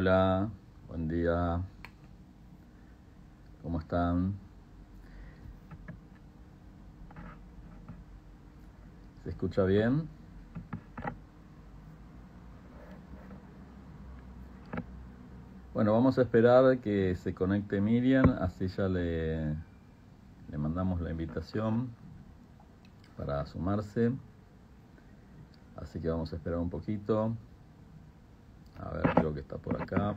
Hola, buen día, ¿cómo están? ¿Se escucha bien? Bueno, vamos a esperar que se conecte Miriam, así ya le mandamos la invitación para sumarse. Así que vamos a esperar un poquito. A ver, creo que está por acá.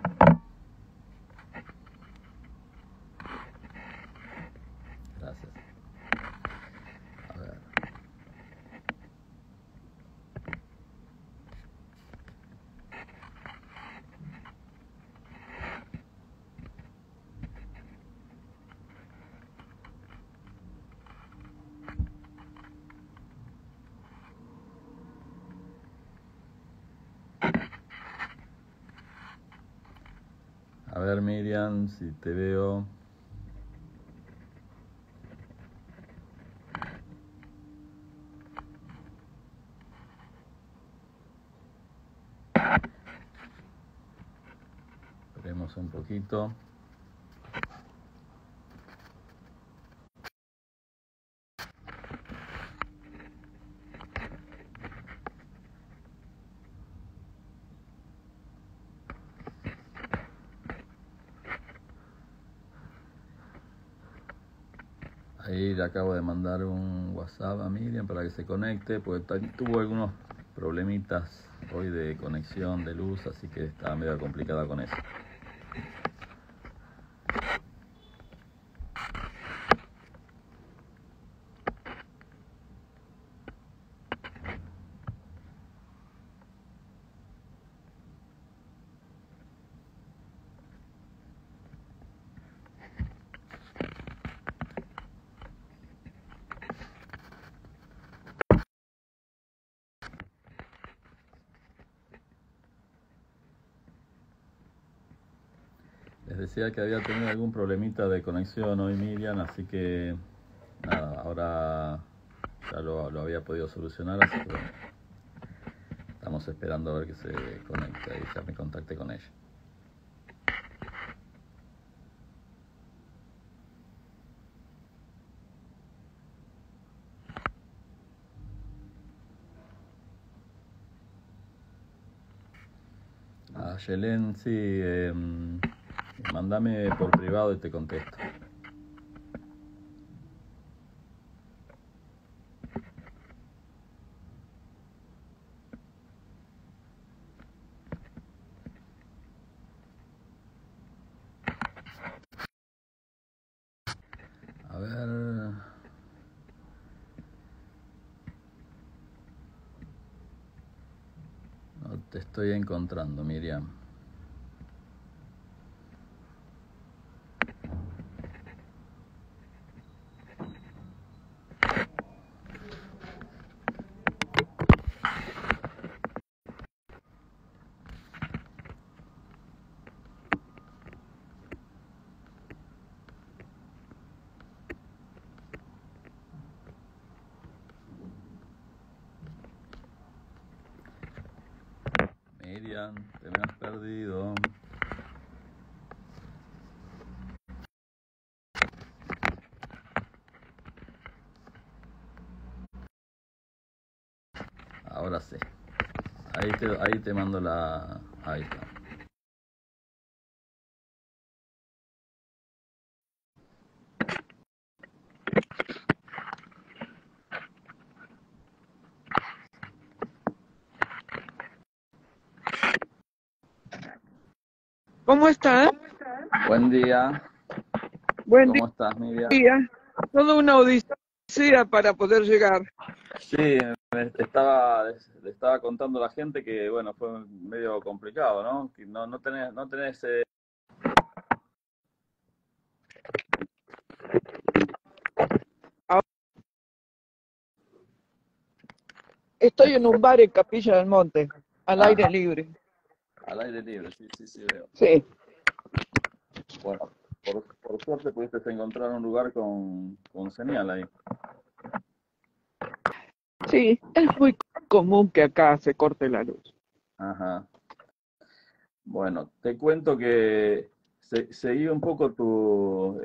Gracias. A ver. A ver, Miriam, si te veo. Esperemos un poquito. Ahí le acabo de mandar un WhatsApp a Miriam para que se conecte, porque tuvo algunos problemitas hoy de conexión de luz, así que estaba medio complicada con eso. Les decía que había tenido algún problemita de conexión hoy Miriam, así que nada, ahora ya lo había podido solucionar, así que bueno, estamos esperando a ver que se conecte y ya me contacte con ella. A Yelén, sí, mándame por privado y te contesto. A ver. No te estoy encontrando, Miriam. Miriam, te me has perdido. Ahora sí. Ahí te mando la... Ahí está. ¿Cómo estás? Buen día. Buen ¿Cómo estás, Miriam? día. Toda una odisea para poder llegar. Sí, le estaba contando a la gente que, bueno, fue medio complicado, ¿no? Que no tenés Estoy en un bar en Capilla del Monte, al aire libre. al aire libre, sí, veo. Sí, Bueno, por suerte pudiste encontrar un lugar con señal ahí. sí, es muy común que acá se corte la luz. Ajá. Bueno, te cuento que seguí un poco tu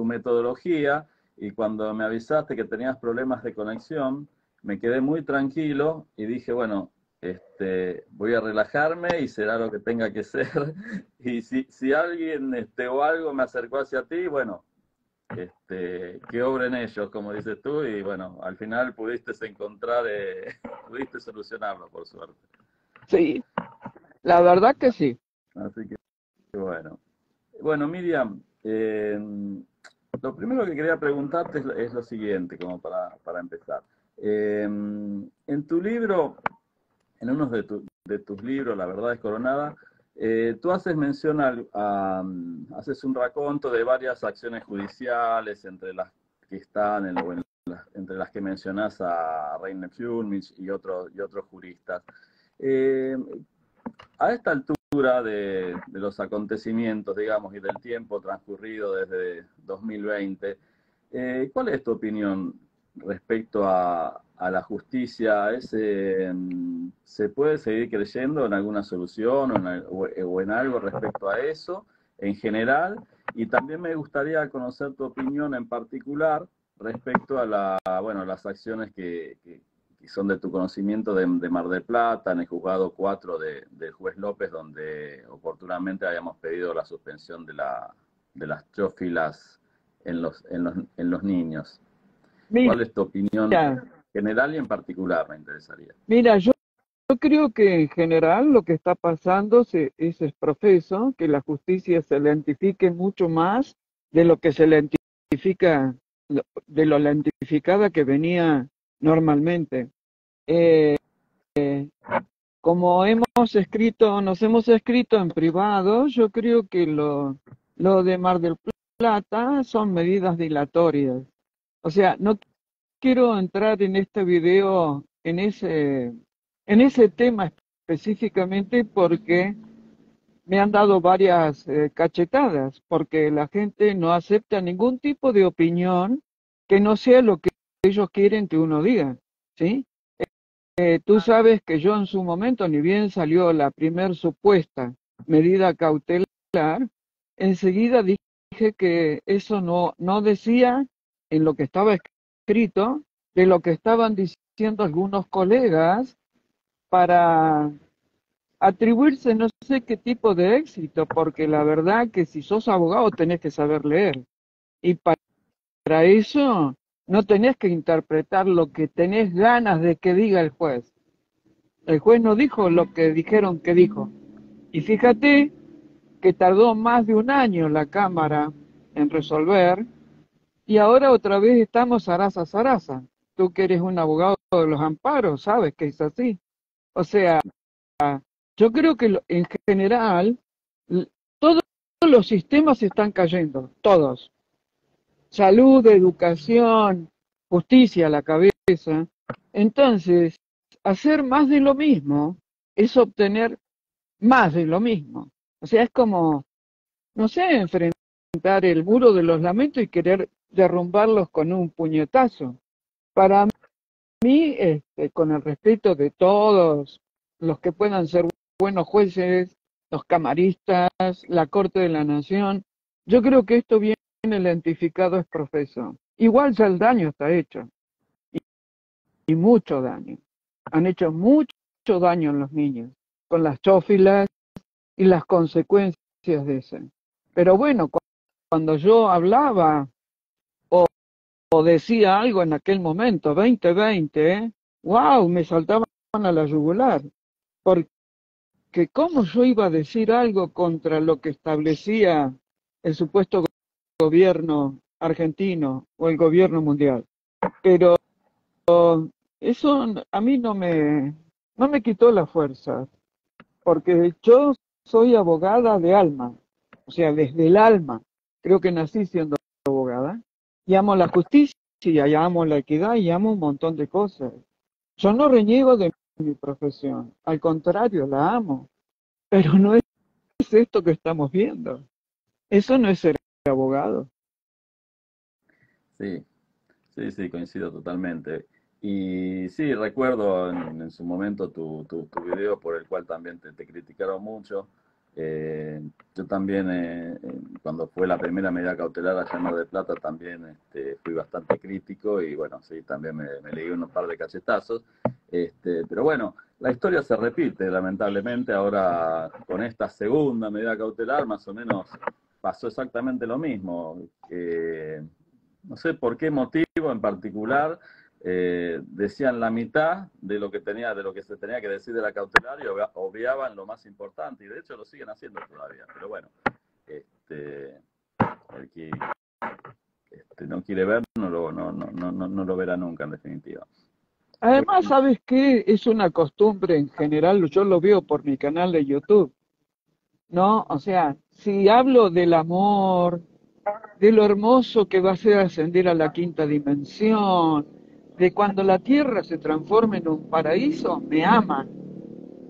metodología y cuando me avisaste que tenías problemas de conexión, me quedé muy tranquilo y dije, bueno, voy a relajarme y será lo que tenga que ser. Y si alguien o algo me acercó hacia ti, bueno, que obren ellos, como dices tú, y bueno, al final pudiste encontrar, pudiste solucionarlo, por suerte. Sí, la verdad que sí. Así que bueno. Bueno, Miriam, lo primero que quería preguntarte es lo siguiente, como para empezar. En tu libro, en uno de tus libros, La verdad es coronada, tú haces mención haces un raconto de varias acciones judiciales, entre las que están, entre las que mencionás a Reiner Fulmich y otros juristas. Eh, a esta altura de los acontecimientos, digamos, y del tiempo transcurrido desde 2020, ¿cuál es tu opinión respecto a la justicia? ¿Se puede seguir creyendo en alguna solución o en algo respecto a eso en general? Y también me gustaría conocer tu opinión en particular respecto a bueno, las acciones que son de tu conocimiento de Mar del Plata, en el juzgado 4 del juez López, donde oportunamente habíamos pedido la suspensión de las trófilas en los niños. Mira, ¿Cuál es tu opinión general y en particular? Me interesaría. mira, yo creo que en general lo que está pasando es profeso, que la justicia se lentifique mucho más de lo que se lentifica, de lo lentificada que venía normalmente. Eh, Como nos hemos escrito en privado, yo creo que lo de Mar del Plata son medidas dilatorias. O sea, no quiero entrar en este video, en ese tema específicamente porque me han dado varias cachetadas, porque la gente no acepta ningún tipo de opinión que no sea lo que ellos quieren que uno diga, ¿sí? Tú sabes que yo en su momento, ni bien salió la primer supuesta medida cautelar, enseguida dije que eso no decía en lo que estaba escrito de lo que estaban diciendo algunos colegas para atribuirse no sé qué tipo de éxito, porque la verdad que si sos abogado tenés que saber leer. Y para eso no tenés que interpretar lo que tenés ganas de que diga el juez. El juez no dijo lo que dijeron que dijo. Y fíjate que tardó más de un año la Cámara en resolver y ahora otra vez estamos zaraza, zaraza. Tú que eres un abogado de los amparos, sabes que es así. O sea, yo creo que en general todos los sistemas están cayendo, todos. Salud, educación, justicia a la cabeza. Entonces, hacer más de lo mismo es obtener más de lo mismo. O sea, es como, no sé, enfrentar el muro de los lamentos y querer derrumbarlos con un puñetazo. Para mí, con el respeto de todos los que puedan ser buenos jueces, los camaristas, la Corte de la Nación, yo creo que esto viene lentificado es profeso. Igual ya el daño está hecho, y mucho daño. Han hecho mucho daño en los niños, con las chófilas y las consecuencias de eso. Pero bueno, cuando yo hablaba o decía algo en aquel momento, 2020, wow, me saltaban a la yugular, porque cómo yo iba a decir algo contra lo que establecía el supuesto gobierno argentino o el gobierno mundial. Pero eso a mí no me quitó la fuerza, porque yo soy abogada de alma, o sea, desde el alma. Creo que nací siendo abogada. Y amo la justicia, y amo la equidad, y amo un montón de cosas. Yo no reniego de mi profesión, al contrario, la amo. Pero no es esto que estamos viendo. Eso no es ser abogado. Sí, sí, sí, coincido totalmente. Y sí, recuerdo en su momento tu video por el cual también te criticaron mucho. Yo también, cuando fue la primera medida cautelar allá en Mar del Plata, también fui bastante crítico y bueno, sí, también me leí unos par de cachetazos. Pero bueno, la historia se repite, lamentablemente. Ahora, con esta segunda medida cautelar, más o menos pasó exactamente lo mismo. No sé por qué motivo en particular decían la mitad de lo que se tenía que decir de la cautelar y obviaban lo más importante, y de hecho lo siguen haciendo todavía. Pero bueno, el que no quiere ver no lo verá nunca, en definitiva. Además, ¿sabes qué? Es una costumbre en general, yo lo veo por mi canal de YouTube, ¿no? O sea, si hablo del amor, de lo hermoso que va a ser ascender a la quinta dimensión, de cuando la tierra se transforme en un paraíso, me aman.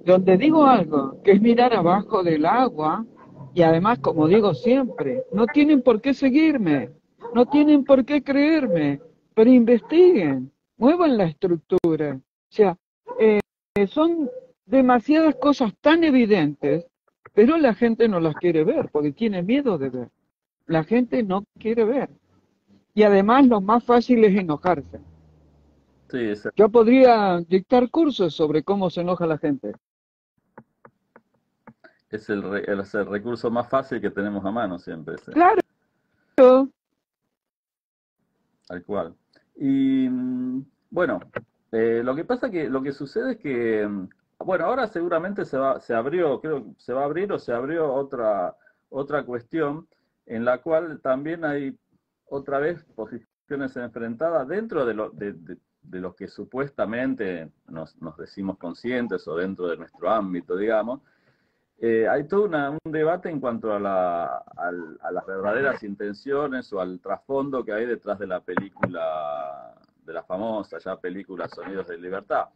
Donde digo algo, que es mirar abajo del agua, y además, como digo siempre, no tienen por qué seguirme, no tienen por qué creerme, pero investiguen, muevan la estructura. O sea, son demasiadas cosas tan evidentes, pero la gente no las quiere ver, porque tiene miedo de ver. La gente no quiere ver. Y además lo más fácil es enojarse. Sí, Yo podría dictar cursos sobre cómo se enoja la gente. es el recurso más fácil que tenemos a mano siempre, ese, Claro, tal cual. Y bueno, lo que pasa que lo que sucede es que, bueno, ahora seguramente se abrió, creo que se va a abrir o se abrió otra cuestión en la cual también hay otra vez posiciones enfrentadas dentro de los que supuestamente nos decimos conscientes o dentro de nuestro ámbito, digamos. Hay todo un debate en cuanto a las verdaderas intenciones o al trasfondo que hay detrás de la película, de la famosa ya película Sonidos de Libertad.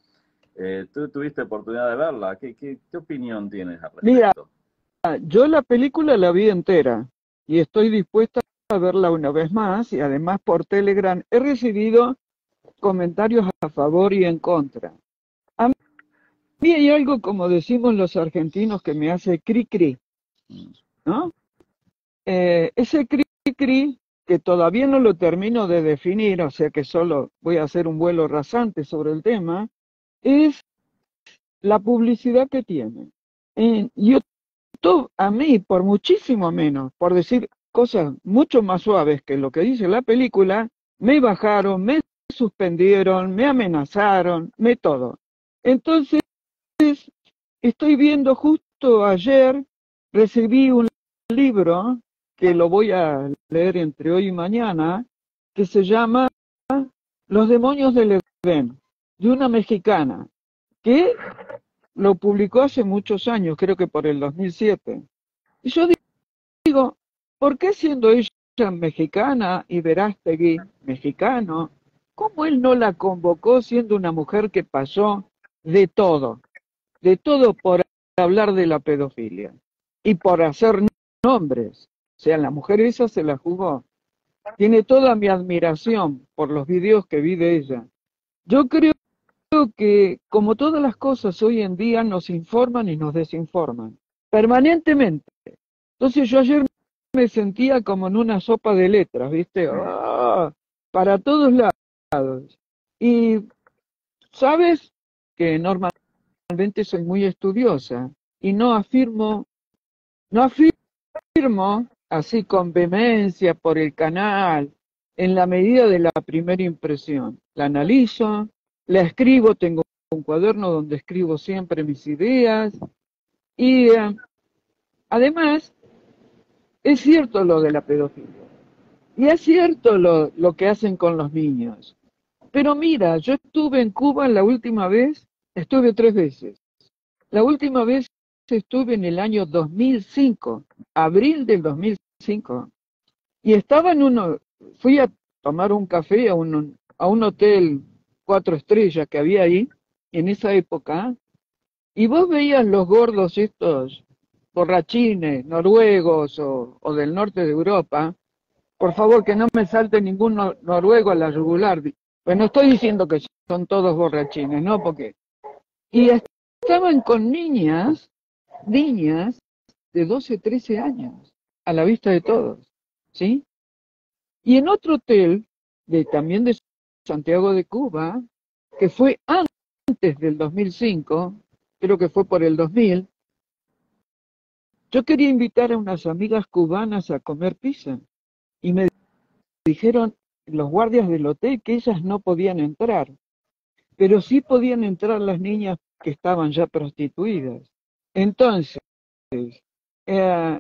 ¿Tú tuviste oportunidad de verla? ¿Qué opinión tienes al mira, respecto? yo la película la vi entera y estoy dispuesta a verla una vez más y además por Telegram he recibido comentarios a favor y en contra. A mí hay algo, como decimos los argentinos, que me hace cri cri, ¿no? Ese cri cri que todavía no lo termino de definir, o sea que solo voy a hacer un vuelo rasante sobre el tema, es la publicidad que tiene. En YouTube, a mí, por muchísimo menos, por decir cosas mucho más suaves que lo que dice la película, me bajaron, me suspendieron, me amenazaron, me todo. Entonces, estoy viendo justo ayer, recibí un libro que lo voy a leer entre hoy y mañana, que se llama Los demonios del Edén, de una mexicana, que lo publicó hace muchos años, creo que por el 2007. Y yo digo, ¿por qué siendo ella mexicana y Verástegui mexicano, cómo él no la convocó siendo una mujer que pasó de todo por hablar de la pedofilia y por hacer nombres? O sea, la mujer esa se la jugó. Tiene toda mi admiración por los videos que vi de ella. Yo creo que, como todas las cosas hoy en día, nos informan y nos desinforman permanentemente. Entonces yo ayer me sentía como en una sopa de letras, ¿viste? ¡Ah! Para todos lados. Y sabes que normalmente soy muy estudiosa y no afirmo así con vehemencia por el canal, en la medida de la primera impresión. La analizo, la escribo, tengo un cuaderno donde escribo siempre mis ideas y además es cierto lo de la pedofilia y es cierto lo que hacen con los niños. Pero mira, yo estuve en Cuba la última vez, estuve 3 veces. La última vez estuve en el año 2005, abril del 2005, y estaba fui a tomar un café a un hotel 4 estrellas que había ahí, en esa época, y vos veías los gordos estos borrachines, noruegos o del norte de Europa. Por favor, que no me salte ningún noruego a la yugular, Pues no estoy diciendo que son todos borrachines, ¿no? Porque... Y estaban con niñas de 12, 13 años, a la vista de todos, ¿sí? Y en otro hotel, también de Santiago de Cuba, que fue antes del 2005, creo que fue por el 2000, yo quería invitar a unas amigas cubanas a comer pizza. Y me dijeron los guardias del hotel que ellas no podían entrar, pero sí podían entrar las niñas que estaban ya prostituidas. Entonces, eh,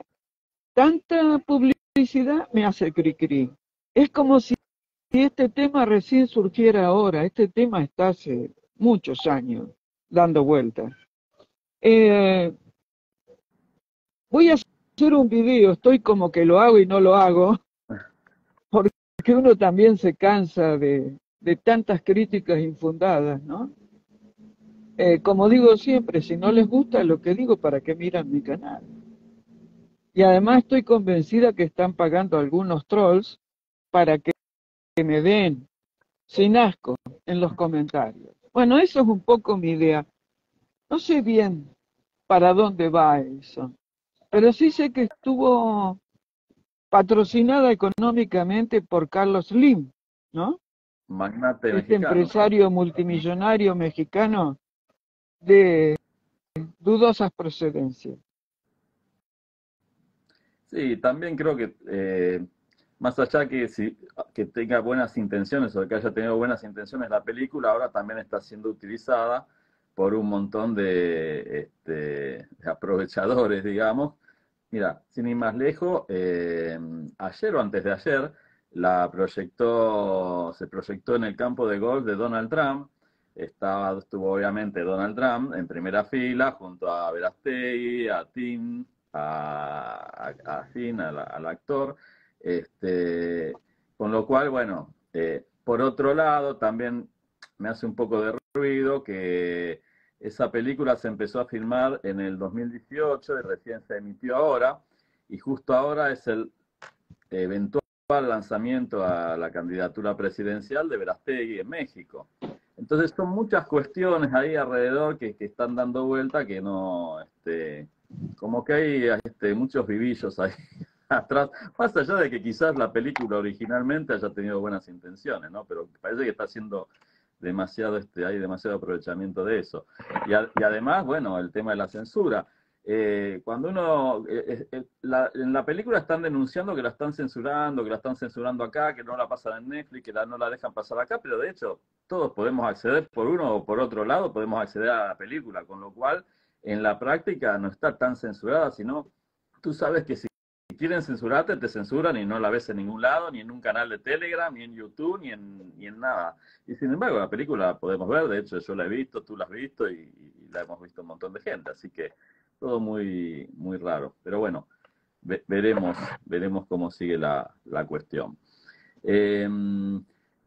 tanta publicidad me hace cri-cri. Es como si este tema recién surgiera ahora. Este tema está hace muchos años dando vueltas. Voy a hacer un video, estoy como que lo hago y no lo hago, porque uno también se cansa de tantas críticas infundadas, ¿no? Como digo siempre, si no les gusta lo que digo, ¿para qué miran mi canal? Y además estoy convencida que están pagando algunos trolls para que me den sin asco en los comentarios. Bueno, eso es un poco mi idea. No sé bien para dónde va eso, pero sí sé que estuvo patrocinada económicamente por Carlos Slim, ¿no? Magnate Este mexicano. empresario multimillonario mexicano de dudosas procedencias. Sí, también creo que más allá que tenga buenas intenciones o que haya tenido buenas intenciones la película, ahora también está siendo utilizada por un montón de aprovechadores, digamos. Mira, sin ir más lejos, ayer o antes de ayer se proyectó en el campo de golf de Donald Trump. Estuvo obviamente Donald Trump en primera fila junto a Verástegui, a Tim, al actor. Con lo cual, bueno, por otro lado, también me hace un poco de ruido que esa película se empezó a filmar en el 2018 y recién se emitió ahora, y justo ahora es el eventual lanzamiento a la candidatura presidencial de Verástegui en México. Entonces son muchas cuestiones ahí alrededor que están dando vuelta que no, como que hay muchos vivillos ahí atrás, más allá de que quizás la película originalmente haya tenido buenas intenciones, ¿no? Pero parece que está haciendo demasiado, hay demasiado aprovechamiento de eso. Y además, bueno, el tema de la censura. Cuando uno, en la película están denunciando que la están censurando acá, que no la pasan en Netflix, que no la dejan pasar acá, pero de hecho todos podemos acceder por uno o por otro lado, podemos acceder a la película, con lo cual en la práctica no está tan censurada, sino tú sabes que si quieren censurarte, te censuran y no la ves en ningún lado, ni en un canal de Telegram, ni en YouTube, ni en nada. Y sin embargo, la película la podemos ver, de hecho yo la he visto, tú la has visto y la hemos visto un montón de gente, así que todo muy, muy raro. Pero bueno, veremos cómo sigue la cuestión. Eh,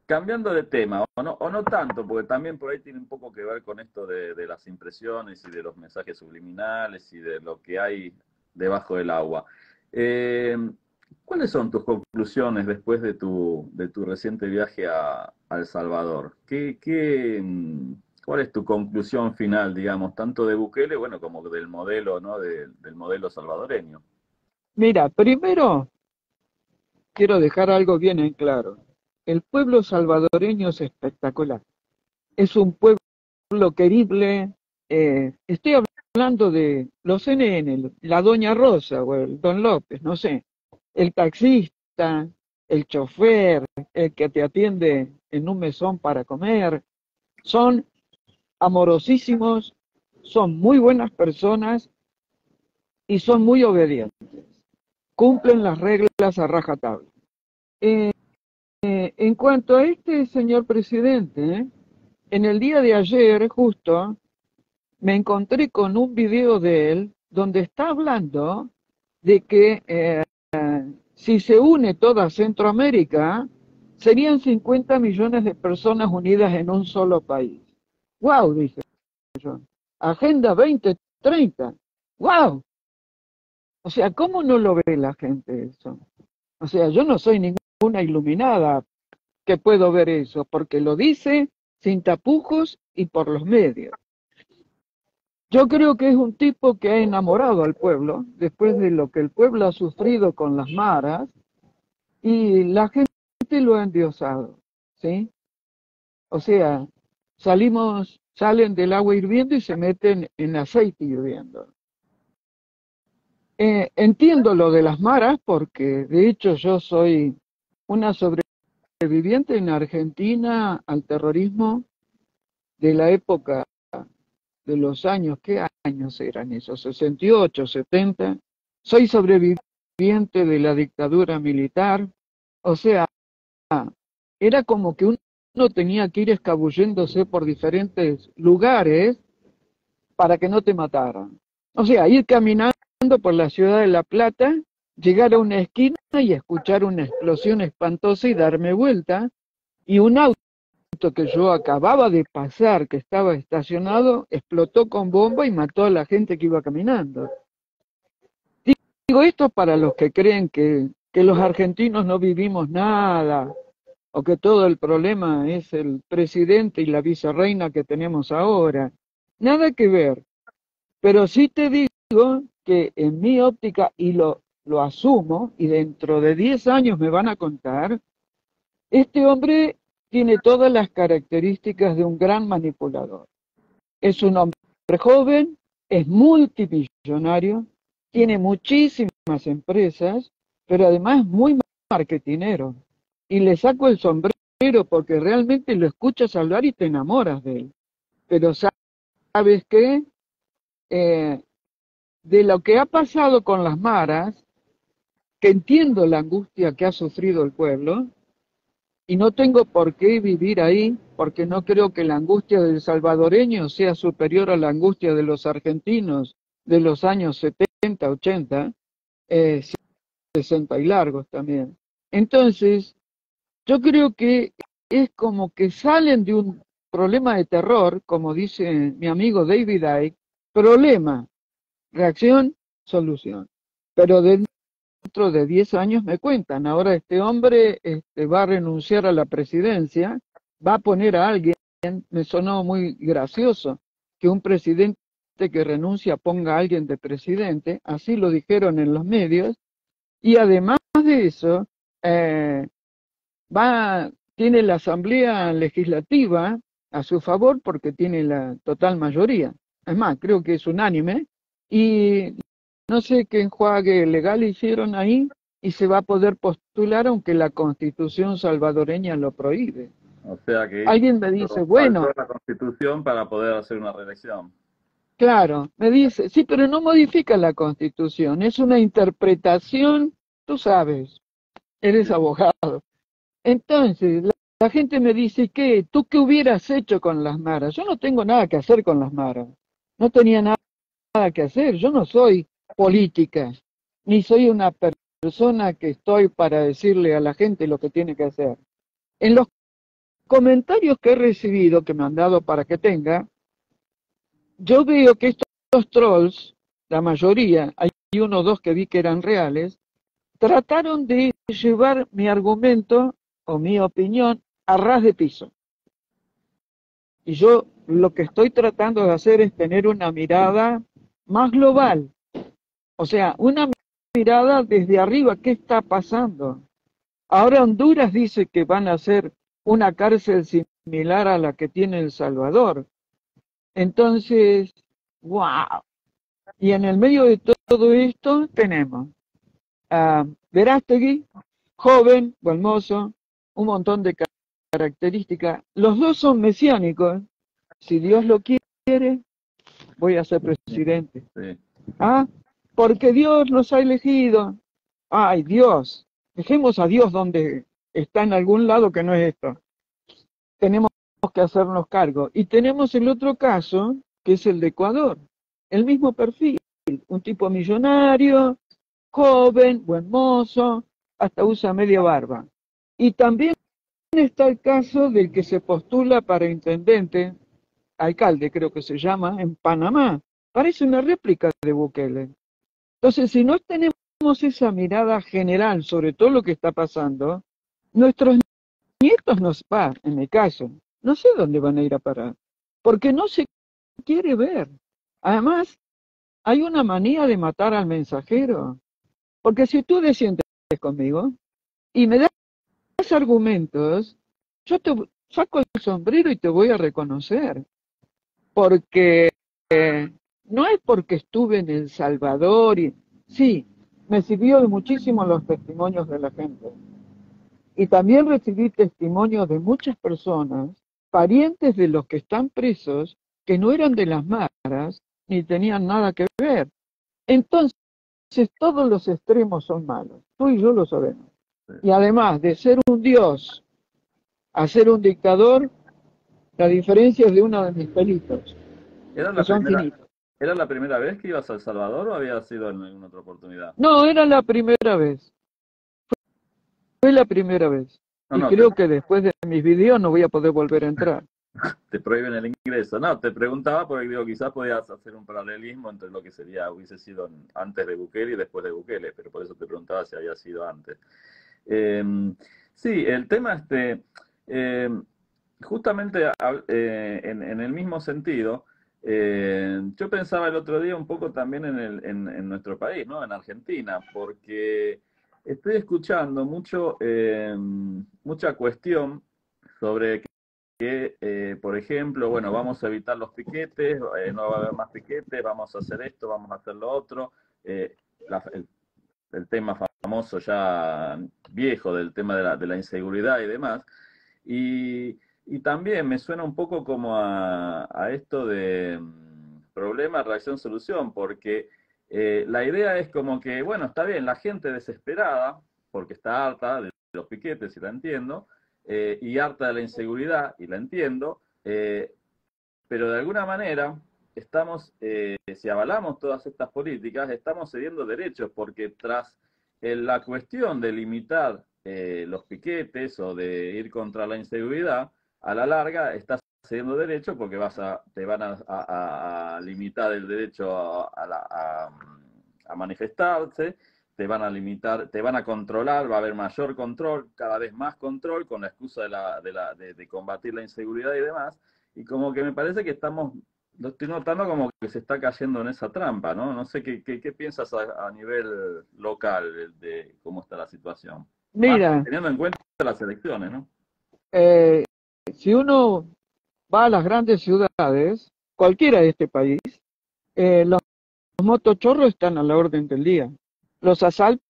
Cambiando de tema, o no tanto, porque también por ahí tiene un poco que ver con esto de las impresiones y de los mensajes subliminales y de lo que hay debajo del agua. Eh, ¿Cuáles son tus conclusiones después de tu reciente viaje a El Salvador? ¿Cuál es tu conclusión final, digamos, tanto de Bukele, bueno, como del modelo, ¿no? Del modelo salvadoreño. Mira, primero quiero dejar algo bien en claro. El pueblo salvadoreño es espectacular. Es un pueblo querible. Estoy hablando de los NN, la Doña Rosa o el Don López, no sé. El taxista, el chofer, el que te atiende en un mesón para comer. Son amorosísimos, son muy buenas personas y son muy obedientes. Cumplen las reglas a rajatabla. En cuanto a este señor presidente, en el día de ayer justo me encontré con un video de él donde está hablando de que si se une toda Centroamérica, serían 50 millones de personas unidas en un solo país. ¡Wow! Dije yo. Agenda 2030. ¡Wow! O sea, ¿cómo no lo ve la gente eso? O sea, yo no soy ninguna iluminada que puedo ver eso, porque lo dice sin tapujos y por los medios. Yo creo que es un tipo que ha enamorado al pueblo, después de lo que el pueblo ha sufrido con las maras, y la gente lo ha endiosado, ¿sí? O sea, salen del agua hirviendo y se meten en aceite hirviendo. Entiendo lo de las maras porque de hecho yo soy una sobreviviente en Argentina al terrorismo de la época de los años, ¿qué años eran esos? 68, 70. Soy sobreviviente de la dictadura militar. O sea, era como que uno tenía que ir escabulléndose por diferentes lugares para que no te mataran. O sea, ir caminando por la ciudad de La Plata, llegar a una esquina y escuchar una explosión espantosa y darme vuelta, y un auto que yo acababa de pasar, que estaba estacionado, explotó con bomba y mató a la gente que iba caminando. Digo esto para los que creen que los argentinos no vivimos nada, o que todo el problema es el presidente y la vicereina que tenemos ahora. Nada que ver. Pero sí te digo que en mi óptica, y lo asumo, y dentro de 10 años me van a contar, este hombre tiene todas las características de un gran manipulador. Es un hombre joven, es multimillonario, tiene muchísimas empresas, pero además muy marketinero. Y le saco el sombrero porque realmente lo escuchas hablar y te enamoras de él. Pero ¿sabes qué? De lo que ha pasado con las maras, que entiendo la angustia que ha sufrido el pueblo, y no tengo por qué vivir ahí, porque no creo que la angustia del salvadoreño sea superior a la angustia de los argentinos de los años 70, 80, 60 y largos también. Entonces, yo creo que es como que salen de un problema de terror, como dice mi amigo David Icke, problema, reacción, solución. Pero dentro de 10 años me cuentan, ahora este hombre va a renunciar a la presidencia, va a poner a alguien, me sonó muy gracioso, que un presidente que renuncia ponga a alguien de presidente, así lo dijeron en los medios, y además de eso, tiene la Asamblea Legislativa a su favor porque tiene la total mayoría. Es más, creo que es unánime, y no sé qué enjuague legal hicieron ahí y se va a poder postular aunque la Constitución salvadoreña lo prohíbe. O sea que Alguien me dice, bueno, faltó la Constitución para poder hacer una reelección. claro, me dice, sí, pero no modifica la Constitución, es una interpretación, tú sabes, eres abogado. Entonces, la gente me dice, ¿qué? ¿Tú qué hubieras hecho con las maras? Yo no tengo nada que hacer con las maras, no tenía nada que hacer, yo no soy política, ni soy una persona que estoy para decirle a la gente lo que tiene que hacer. En los comentarios que he recibido, que me han dado para que tenga, yo veo que estos trolls, la mayoría, hay uno o dos que vi que eran reales, trataron de llevar mi argumento o mi opinión a ras de piso. Y yo lo que estoy tratando de hacer es tener una mirada más global, o sea, una mirada desde arriba, ¿qué está pasando? Ahora Honduras dice que van a hacer una cárcel similar a la que tiene El Salvador. Entonces, wow. Y en el medio de todo esto tenemos a Verástegui, joven, buen mozo, un montón de características. Los dos son mesiánicos. Si Dios lo quiere, voy a ser presidente. Sí. ¿Ah? Porque Dios nos ha elegido. Ay, Dios. Dejemos a Dios donde está en algún lado que no es esto. Tenemos que hacernos cargo. Y tenemos el otro caso, que es el de Ecuador. El mismo perfil. Un tipo millonario, joven, buen mozo, hasta usa media barba. Y también está el caso del que se postula para intendente, alcalde creo que se llama, en Panamá. Parece una réplica de Bukele. Entonces, si no tenemos esa mirada general sobre todo lo que está pasando, nuestros nietos no se va, en mi caso, no sé dónde van a ir a parar, porque no se quiere ver. Además, hay una manía de matar al mensajero, porque si tú desciendes conmigo y me das argumentos, yo te saco el sombrero y te voy a reconocer, porque no es porque estuve en El Salvador y sí, me sirvió de muchísimo los testimonios de la gente. Y también recibí testimonios de muchas personas, parientes de los que están presos, que no eran de las maras ni tenían nada que ver. Entonces, todos los extremos son malos. Tú y yo lo sabemos. Sí. Y además de ser un dios a ser un dictador, la diferencia es de uno de mis pelitos, ¿Era que la son primera, finitos. ¿Era la primera vez que ibas a El Salvador o había sido en alguna otra oportunidad? No, era la primera vez. Fue la primera vez. No, Y no, creo que después de mis videos no voy a poder volver a entrar. te prohíben el ingreso. No, te preguntaba porque digo, quizás podías hacer un paralelismo entre lo que hubiese sido antes de Bukele y después de Bukele, pero por eso te preguntaba si había sido antes. Eh, sí, el tema eh, justamente en el mismo sentido, yo pensaba el otro día un poco también en nuestro país, ¿no? En Argentina, porque estoy escuchando mucha cuestión sobre que, por ejemplo, bueno, vamos a evitar los piquetes, no va a haber más piquetes, vamos a hacer esto, vamos a hacer lo otro. Eh, la- el, el tema famoso ya viejo del tema de la inseguridad y demás. Y también me suena un poco como a esto de problema, reacción, solución, porque la idea es como que, bueno, está bien, la gente desesperada, porque está harta de los piquetes, y la entiendo, y harta de la inseguridad, y la entiendo, pero de alguna manera estamos, si avalamos todas estas políticas, estamos cediendo derechos, porque tras la cuestión de limitar los piquetes o de ir contra la inseguridad, a la larga estás cediendo derechos porque te van a limitar el derecho a manifestarse, te van a limitar, te van a controlar, va a haber mayor control, cada vez más control, con la excusa de combatir la inseguridad y demás. Y como que me parece que lo estoy notando como que se está cayendo en esa trampa, ¿no? No sé qué piensas a nivel local de cómo está la situación. Más Mira, teniendo en cuenta las elecciones, ¿no? eh, si uno va a las grandes ciudades, cualquiera de este país, los motochorros están a la orden del día, los asaltos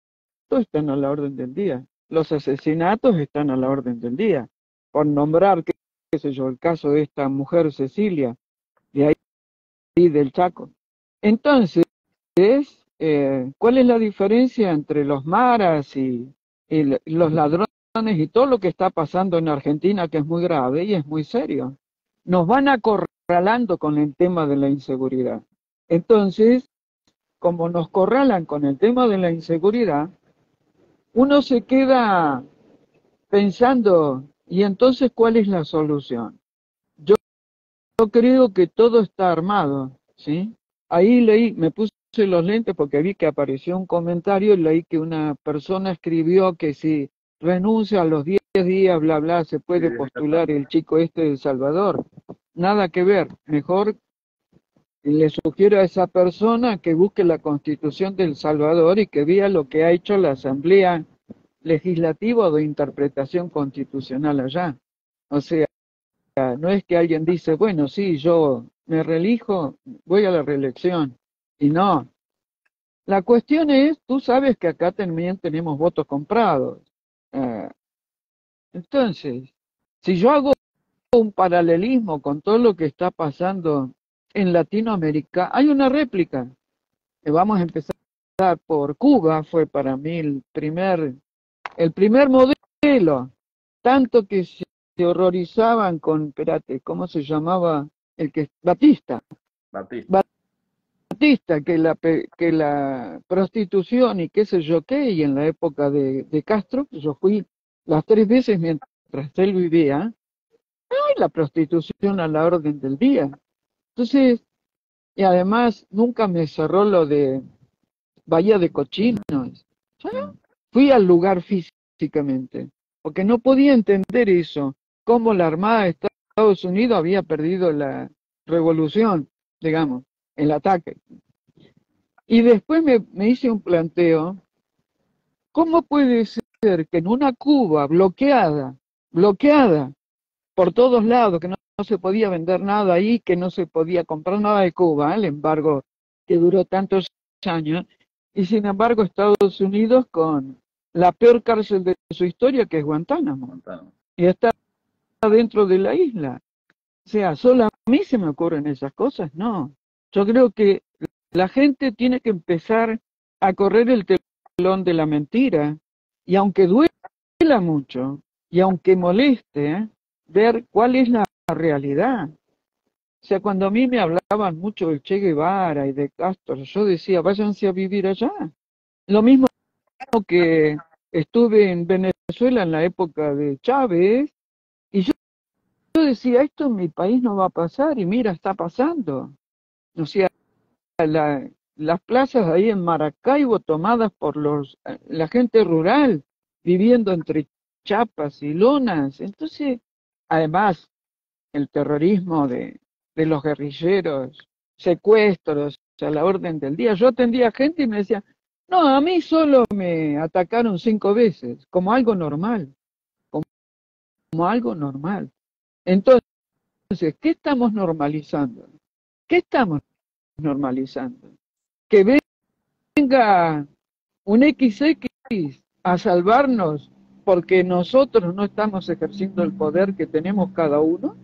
están a la orden del día, los asesinatos están a la orden del día, por nombrar, qué sé yo, el caso de esta mujer Cecilia, de ahí del Chaco. Entonces, ¿cuál es la diferencia entre los maras y los ladrones y todo lo que está pasando en Argentina, que es muy grave y es muy serio? Nos van acorralando con el tema de la inseguridad. Entonces, como nos corralan con el tema de la inseguridad, uno se queda pensando, ¿y entonces cuál es la solución? Yo creo que todo está armado, ¿sí? Ahí leí, me puse los lentes porque vi que apareció un comentario y leí que una persona escribió que si renuncia a los 10 días, bla, bla, se Sí, puede postular el chico este de El Salvador. Nada que ver. Mejor le sugiero a esa persona que busque la Constitución de El Salvador y que vea lo que ha hecho la Asamblea Legislativa de interpretación constitucional allá. O sea, no es que alguien dice, bueno, sí, yo me reelijo, voy a la reelección. Y no. La cuestión es, tú sabes que acá también tenemos votos comprados. Eh, entonces, si yo hago un paralelismo con todo lo que está pasando en Latinoamérica, hay una réplica. Vamos a empezar por Cuba, fue para mí el primer modelo, tanto que se horrorizaban con, espérate, ¿cómo se llamaba? Batista. Batista. Batista, que la prostitución y qué sé yo qué, y en la época de Castro, yo fui las 3 veces mientras él vivía, y la prostitución a la orden del día. Entonces, y además nunca me cerró lo de Bahía de Cochinos. Mm. Fui al lugar físicamente. porque no podía entender eso, cómo la Armada de Estados Unidos había perdido la revolución, digamos, el ataque. Y después me hice un planteo, ¿cómo puede ser que en una Cuba bloqueada por todos lados, que no se podía vender nada ahí, que no se podía comprar nada de Cuba, el embargo que duró tantos años, y sin embargo Estados Unidos con la peor cárcel de su historia, que es Guantánamo, Montano. y está dentro de la isla? O sea, solo a mí se me ocurren esas cosas, no. Yo creo que la gente tiene que empezar a correr el telón de la mentira, y aunque duela mucho, y aunque moleste, ver cuál es la realidad. O sea, cuando a mí me hablaban mucho del Che Guevara y de Castro, yo decía, váyanse a vivir allá. Lo mismo que estuve en Venezuela en la época de Chávez, y yo decía, esto en mi país no va a pasar, y mira, está pasando. O sea, las plazas ahí en Maracaibo tomadas por la gente rural, viviendo entre chapas y lonas. Entonces, además, el terrorismo de los guerrilleros, secuestros a la orden del día. Yo atendía gente y me decía, no, a mí solo me atacaron 5 veces, como algo normal, como algo normal. Entonces, ¿qué estamos normalizando? ¿Qué estamos normalizando? Que venga un XX a salvarnos porque nosotros no estamos ejerciendo el poder que tenemos cada uno,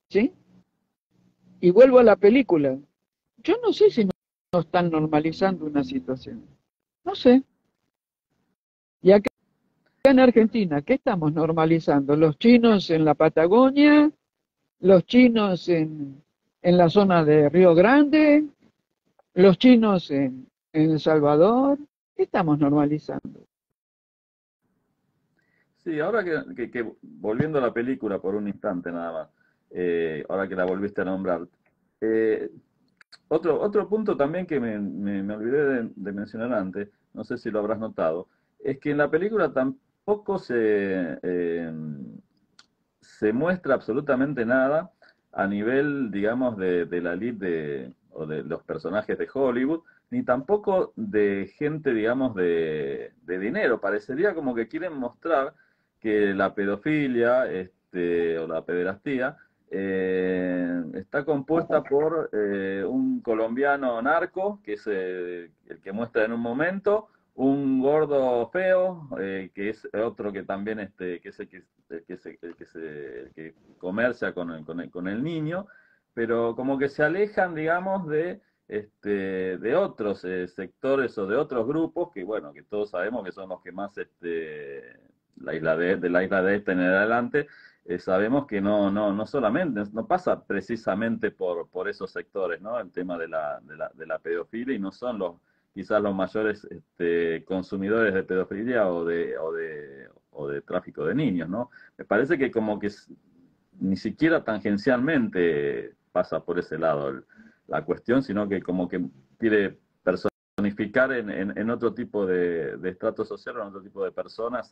¿sí? Y vuelvo a la película. Yo no sé si no están normalizando una situación. No sé. Y acá en Argentina, ¿qué estamos normalizando? Los chinos en la Patagonia, los chinos en la zona de Río Grande, los chinos en El Salvador. ¿Qué estamos normalizando? Sí, ahora que volviendo a la película por un instante nada más, ahora que la volviste a nombrar, eh, otro punto también que me olvidé de mencionar antes, no sé si lo habrás notado, es que en la película tampoco se muestra absolutamente nada a nivel, digamos, de la elite o de los personajes de Hollywood, ni tampoco de gente, digamos, de dinero. Parecería como que quieren mostrar que la pedofilia o la pederastía está compuesta por un colombiano narco, que es el que muestra en un momento, un gordo feo, que es otro que también que es el que comercia con el niño, pero como que se alejan, digamos, de otros sectores o de otros grupos que, bueno, que todos sabemos que son los que más de la isla de en adelante, sabemos que no solamente, no pasa precisamente por esos sectores, ¿no? El tema de la pedofilia, y no son quizás los mayores consumidores de pedofilia o de tráfico de niños, ¿no? Me parece que como que ni siquiera tangencialmente pasa por ese lado la cuestión, sino que como que quiere personificar en otro tipo de estrato social o en otro tipo de personas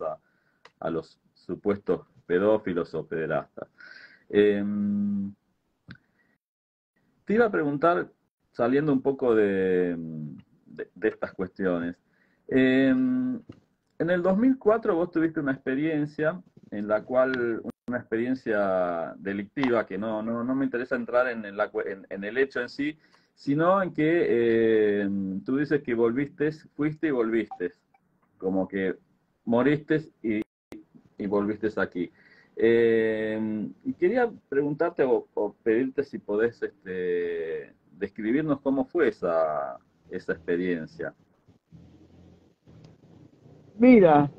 a los supuestos pedófilos o pederastas. Eh, Te iba a preguntar, saliendo un poco de estas cuestiones, en el 2004 vos tuviste una experiencia en la cual, una experiencia delictiva, que no me interesa entrar en el hecho en sí, sino en que tú dices que fuiste y volviste, como que moriste y volviste aquí. Y quería preguntarte o pedirte si podés describirnos cómo fue esa experiencia. Mira,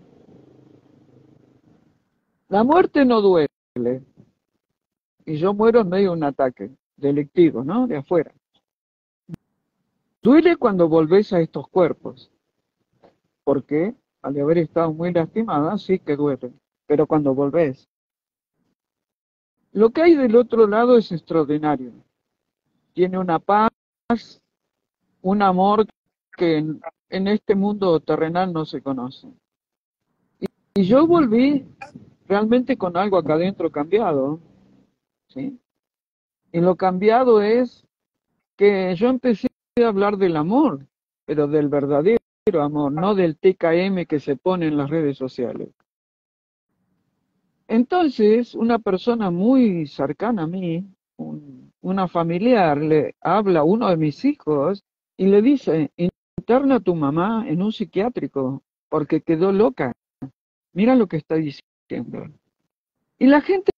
la muerte no duele. Y yo muero en medio de un ataque delictivo, ¿no? De afuera. Duele cuando volvés a estos cuerpos, porque al haber estado muy lastimada, sí que duele. Pero cuando volvés, lo que hay del otro lado es extraordinario. Tiene una paz, un amor que en este mundo terrenal no se conoce. y yo volví realmente con algo acá adentro cambiado, ¿sí? Y lo cambiado es que yo empecé a hablar del amor, pero del verdadero amor, no del TKM que se pone en las redes sociales. Entonces, una persona muy cercana a mí, una familiar, le habla a uno de mis hijos y le dice, interna a tu mamá en un psiquiátrico porque quedó loca. Mira lo que está diciendo. Y la gente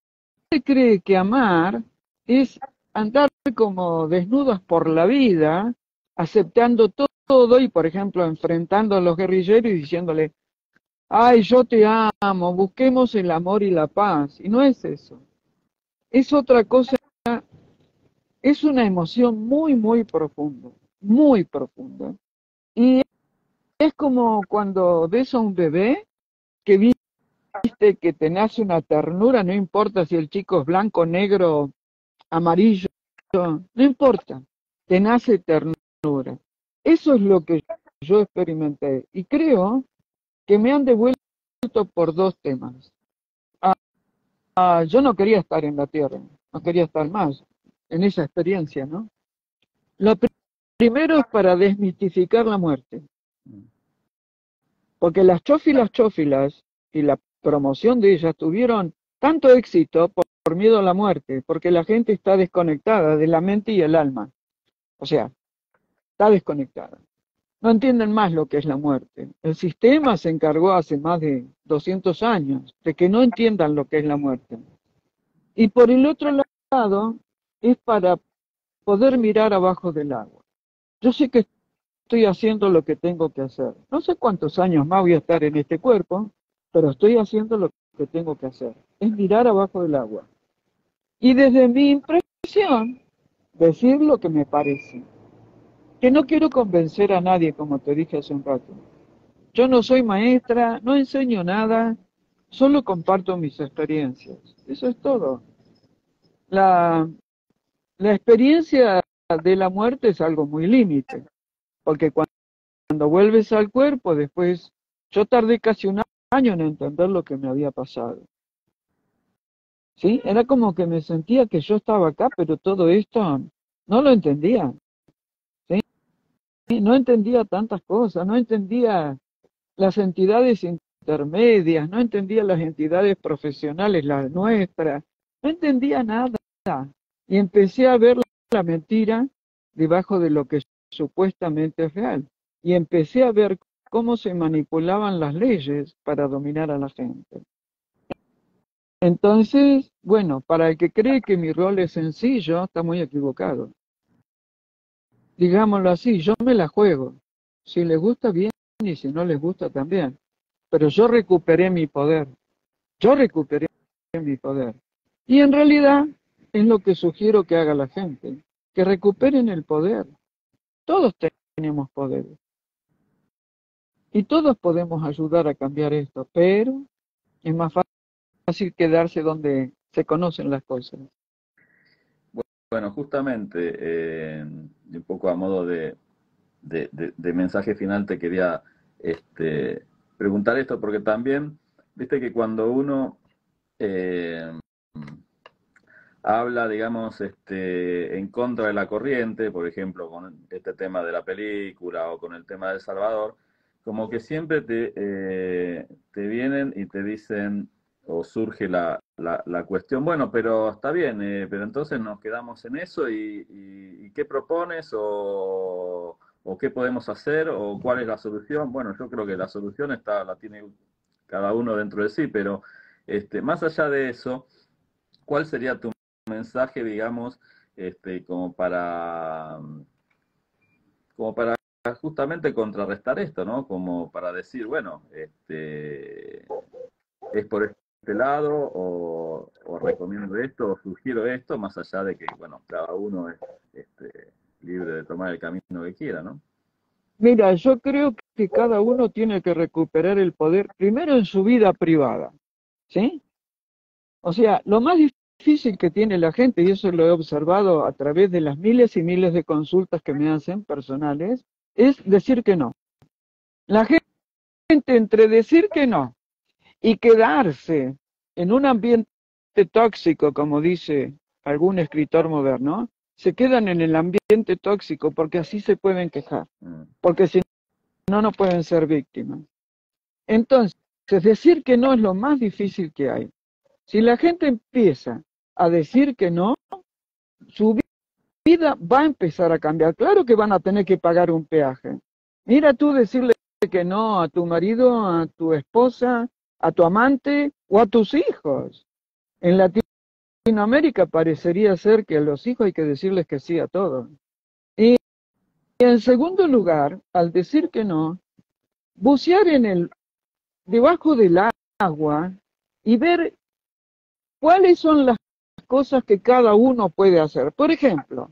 cree que amar es andar como desnudos por la vida, aceptando todo y, por ejemplo, enfrentando a los guerrilleros y diciéndole, ay, yo te amo, busquemos el amor y la paz. Y no es eso. Es otra cosa, es una emoción muy, muy profunda. Y es como cuando ves a un bebé que viste que te nace una ternura, no importa si el chico es blanco, negro, amarillo, no importa, te nace ternura. Eso es lo que yo experimenté y creo que me han devuelto por dos temas. Yo no quería estar en la Tierra, no quería estar más en esa experiencia, ¿no? Lo primero es para desmitificar la muerte, porque las chófilas y la promoción de ellas tuvieron tanto éxito por miedo a la muerte, porque la gente está desconectada de la mente y el alma, o sea, está desconectada. No entienden más lo que es la muerte. El sistema se encargó hace más de 200 años de que no entiendan lo que es la muerte. Y por el otro lado, es para poder mirar abajo del agua. Yo sé que estoy haciendo lo que tengo que hacer. No sé cuántos años más voy a estar en este cuerpo, pero estoy haciendo lo que tengo que hacer. Es mirar abajo del agua. Y desde mi impresión, decir lo que me parece. Que no quiero convencer a nadie, como te dije hace un rato. Yo no soy maestra, no enseño nada, solo comparto mis experiencias. Eso es todo. La, la experiencia de la muerte es algo muy límite, porque cuando vuelves al cuerpo, después, yo tardé casi un año en entender lo que me había pasado. ¿Sí? Era como que me sentía que yo estaba acá, pero todo esto no lo entendía. ¿Sí? No entendía tantas cosas, no entendía las entidades intermedias, no entendía las entidades profesionales, las nuestras, no entendía nada. Y empecé a ver la mentira debajo de lo que supuestamente es real. Y empecé a ver cómo se manipulaban las leyes para dominar a la gente. Entonces, bueno, para el que cree que mi rol es sencillo, está muy equivocado. Digámoslo así, yo me la juego. Si les gusta bien y si no les gusta también. Pero yo recuperé mi poder. Yo recuperé mi poder. Y en realidad es lo que sugiero que haga la gente, que recuperen el poder. Todos tenemos poder y todos podemos ayudar a cambiar esto, pero es más fácil quedarse donde se conocen las cosas. Bueno, justamente, un poco a modo de mensaje final te quería preguntar esto, porque también, viste que cuando uno eh, habla, digamos, en contra de la corriente, por ejemplo, con este tema de la película o con el tema de El Salvador, como que siempre te vienen y te dicen, o surge la cuestión, bueno, pero está bien, pero entonces nos quedamos en eso y ¿qué propones o qué podemos hacer o cuál es la solución? Bueno, yo creo que la solución la tiene cada uno dentro de sí, pero más allá de eso, ¿cuál sería tu mensaje, digamos, como para justamente contrarrestar esto, ¿no? Como para decir, bueno, es por este lado o recomiendo esto o sugiero esto, más allá de que, bueno, cada uno es libre de tomar el camino que quiera, ¿no? Mira, yo creo que cada uno tiene que recuperar el poder primero en su vida privada, ¿sí? O sea, lo más difícil que tiene la gente, y eso lo he observado a través de las miles y miles de consultas que me hacen personales, es decir que no. La gente entre decir que no y quedarse en un ambiente tóxico, como dice algún escritor moderno, se quedan en el ambiente tóxico porque así se pueden quejar, porque si no, no pueden ser víctimas. Entonces, decir que no es lo más difícil que hay. Si la gente empieza a decir que no, su vida va a empezar a cambiar. Claro que van a tener que pagar un peaje. Mira tú decirle que no a tu marido, a tu esposa, a tu amante o a tus hijos. En Latinoamérica parecería ser que a los hijos hay que decirles que sí a todo. Y en segundo lugar, al decir que no, bucear debajo del agua y ver cuáles son las cosas que cada uno puede hacer. Por ejemplo,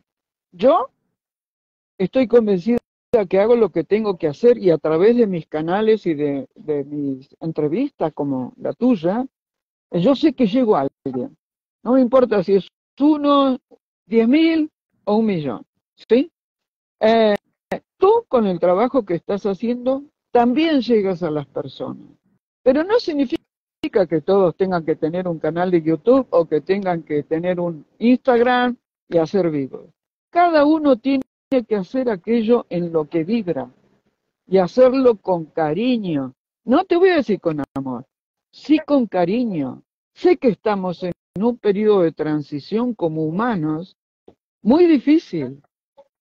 yo estoy convencida que hago lo que tengo que hacer y a través de mis canales y de mis entrevistas como la tuya, yo sé que llego a alguien. No me importa si es 1, 10.000 o 1.000.000. ¿Sí? Tú con el trabajo que estás haciendo también llegas a las personas. Pero no significa que todos tengan que tener un canal de YouTube o que tengan que tener un Instagram y hacer vivos. Cada uno tiene que hacer aquello en lo que vibra y hacerlo con cariño. No te voy a decir con amor, sí con cariño. Sé que estamos en un periodo de transición como humanos muy difícil.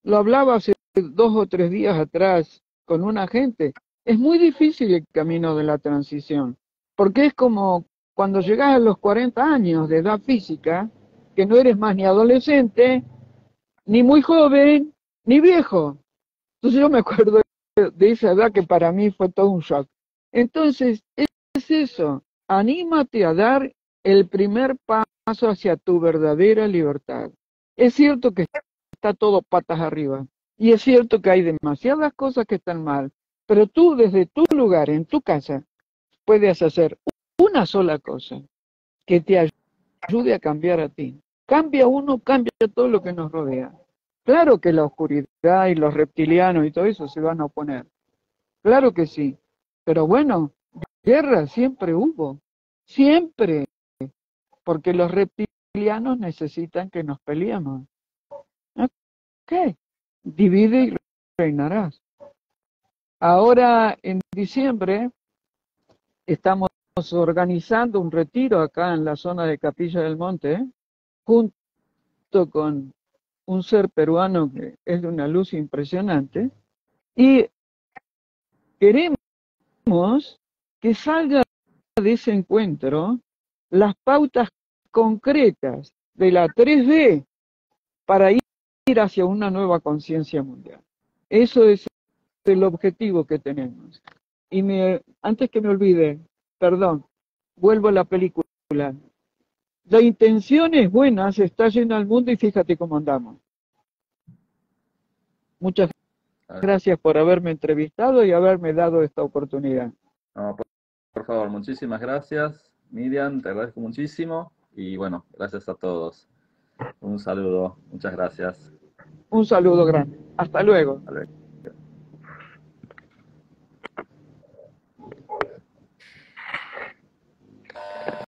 Lo hablaba hace 2 o 3 días atrás con una gente. Es muy difícil el camino de la transición, porque es como cuando llegas a los 40 años de edad física, que no eres más ni adolescente, ni muy joven, ni viejo. Entonces yo me acuerdo de esa edad que para mí fue todo un shock. Entonces, es eso, anímate a dar el primer paso hacia tu verdadera libertad. Es cierto que está todo patas arriba, y es cierto que hay demasiadas cosas que están mal, pero tú desde tu lugar, en tu casa, puedes hacer una sola cosa que te ayude a cambiar a ti. Cambia uno, cambia todo lo que nos rodea. Claro que la oscuridad y los reptilianos y todo eso se van a oponer. Claro que sí. Pero bueno, guerra siempre hubo. Siempre. Porque los reptilianos necesitan que nos peleemos. Ok. Divide y reinarás. Ahora, en diciembre, estamos organizando un retiro acá en la zona de Capilla del Monte, junto con un ser peruano que es de una luz impresionante, y queremos que salga de ese encuentro las pautas concretas de la 3D para ir hacia una nueva conciencia mundial. Eso es el objetivo que tenemos. Y antes que me olvide, perdón, vuelvo a la película. La intención es buena, se está yendo al mundo y fíjate cómo andamos. Muchas gracias por haberme entrevistado y haberme dado esta oportunidad. No, por favor, muchísimas gracias, Miriam, te agradezco muchísimo y bueno, gracias a todos. Un saludo, muchas gracias. Un saludo grande. Hasta luego. Hasta luego.